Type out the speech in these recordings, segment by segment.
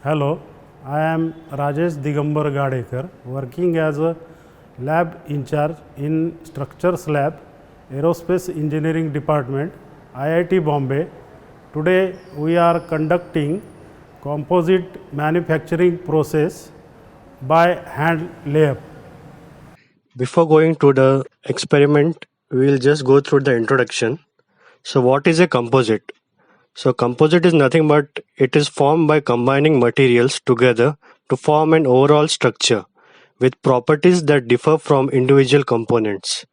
Hello, I am Rajesh Digambar Gadekar, working as a lab in charge in Structures Lab, Aerospace Engineering Department, IIT Bombay. Today we are conducting composite manufacturing process by hand layup. Before going to the experiment, we will just go through the introduction. So what is a composite? So composite is nothing but it is formed by combining materials together to form an overall structure with properties that differ from individual components.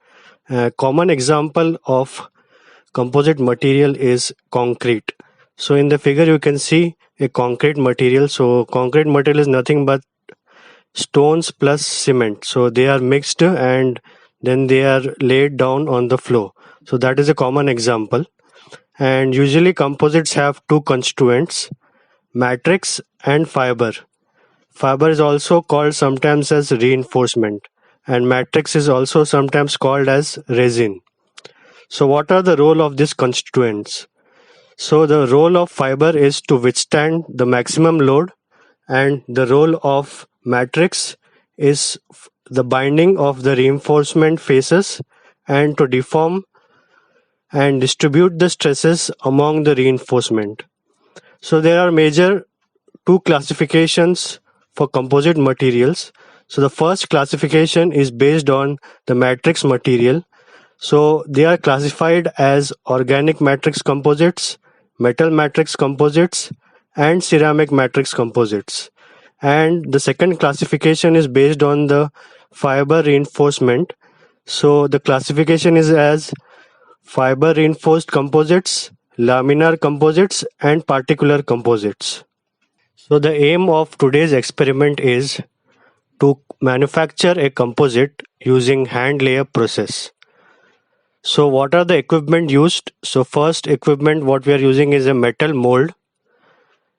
A common example of composite material is concrete. So in the figure you can see a concrete material. So concrete material is nothing but stones plus cement. So they are mixed and then they are laid down on the floor. So that is a common example. And usually composites have two constituents, matrix and fiber. Fiber is also called sometimes as reinforcement, and matrix is also sometimes called as resin. So what are the role of these constituents? So the role of fiber is to withstand the maximum load, and the role of matrix is the binding of the reinforcement faces and to deform and distribute the stresses among the reinforcement. So there are major two classifications for composite materials. So the first classification is based on the matrix material. So they are classified as organic matrix composites, metal matrix composites, and ceramic matrix composites. And the second classification is based on the fiber reinforcement. So the classification is as fiber reinforced composites, laminar composites, and particular composites. So the aim of today's experiment is to manufacture a composite using hand layer process. So what are the equipment used? So first equipment what we are using is a metal mold.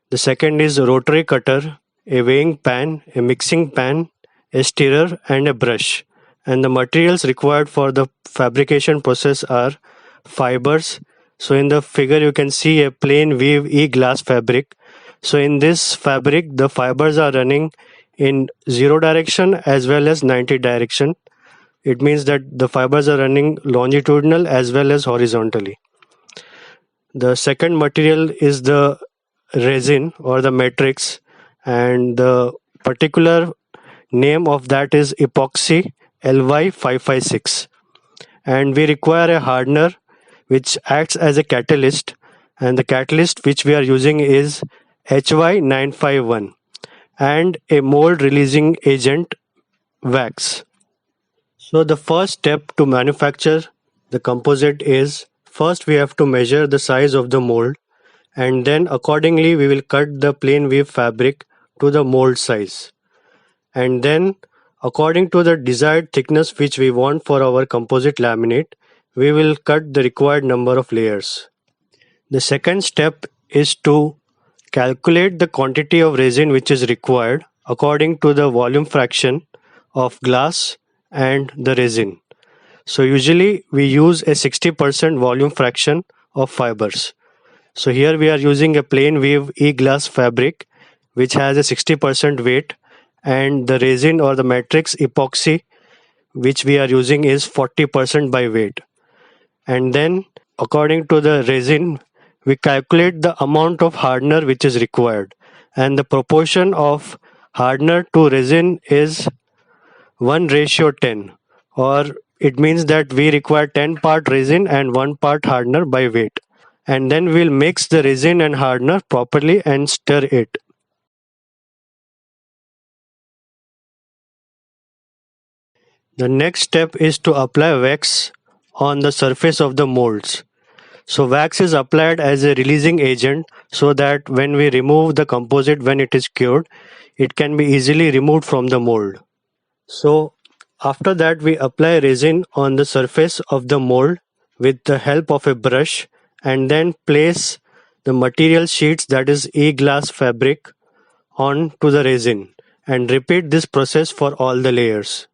The second is a rotary cutter, a weighing pan, a mixing pan, a stirrer and a brush. And the materials required for the fabrication process are fibers. So in the figure you can see a plain weave e-glass fabric. So in this fabric the fibers are running in 0 direction as well as 90 direction. It means that the fibers are running longitudinal as well as horizontally. The second material is the resin or the matrix, and the particular name of that is epoxy LY556. And we require a hardener which acts as a catalyst, and the catalyst which we are using is HY951, and a mold releasing agent wax. So the first step to manufacture the composite is first we have to measure the size of the mold, and then accordingly we will cut the plain weave fabric to the mold size, and then according to the desired thickness which we want for our composite laminate we will cut the required number of layers. The second step is to calculate the quantity of resin which is required according to the volume fraction of glass and the resin. So usually we use a 60% volume fraction of fibers. So here we are using a plain weave e-glass fabric which has a 60% weight, and the resin or the matrix epoxy which we are using is 40% by weight. And then according to the resin we calculate the amount of hardener which is required, and the proportion of hardener to resin is 1:10, or it means that we require 10 part resin and 1 part hardener by weight. And then we'll mix the resin and hardener properly and stir it. The next step is to apply wax on the surface of the molds. So wax is applied as a releasing agent so that when we remove the composite when it is cured, it can be easily removed from the mold. So after that we apply resin on the surface of the mold with the help of a brush, and then place the material sheets, that is e-glass fabric, on to the resin, and repeat this process for all the layers.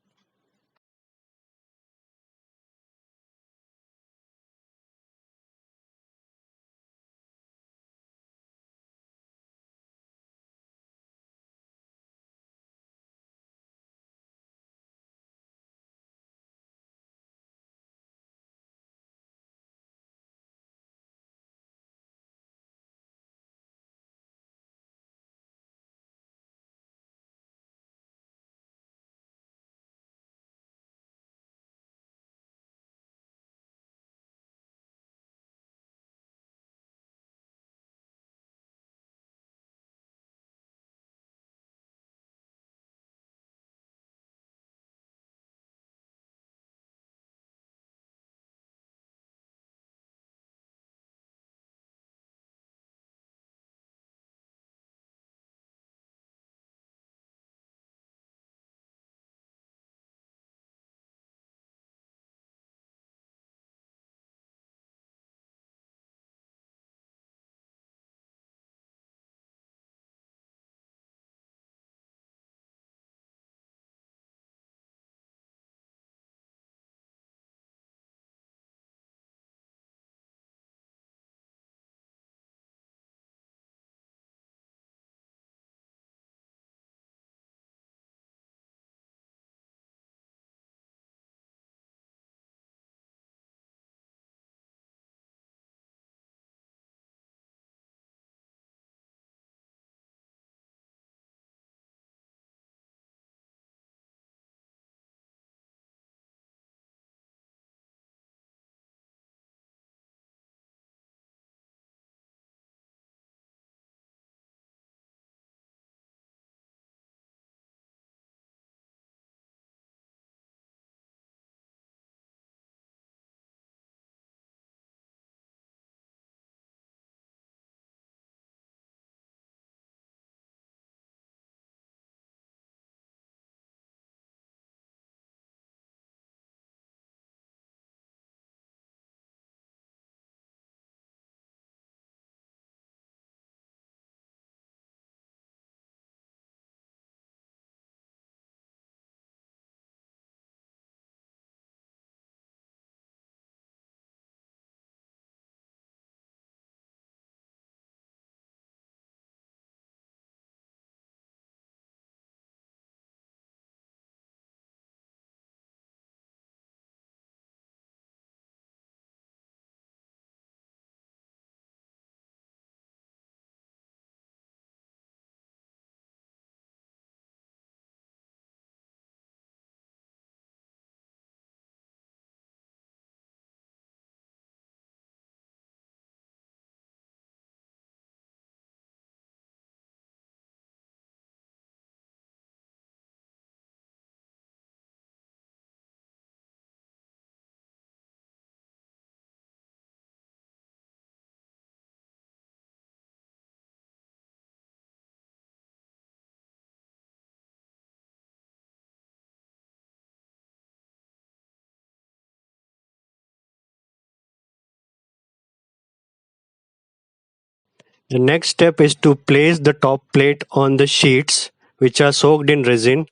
The next step is to place the top plate on the sheets which are soaked in resin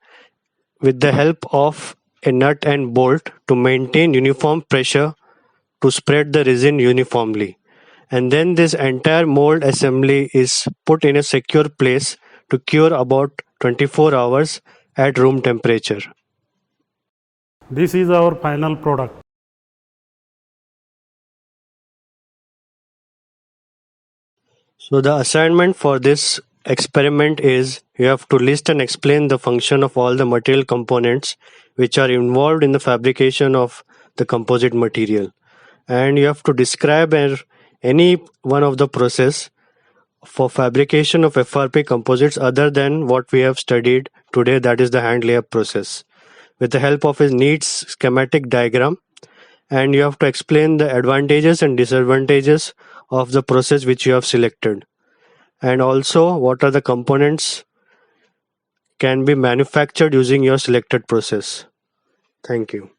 with the help of a nut and bolt to maintain uniform pressure to spread the resin uniformly. And then this entire mold assembly is put in a secure place to cure about 24 hours at room temperature. This is our final product. So the assignment for this experiment is you have to list and explain the function of all the material components which are involved in the fabrication of the composite material, and you have to describe any one of the process for fabrication of FRP composites other than what we have studied today, that is the hand layup process, with the help of a neat schematic diagram. And you have to explain the advantages and disadvantages of the process which you have selected, and also what are the components can be manufactured using your selected process. Thank you.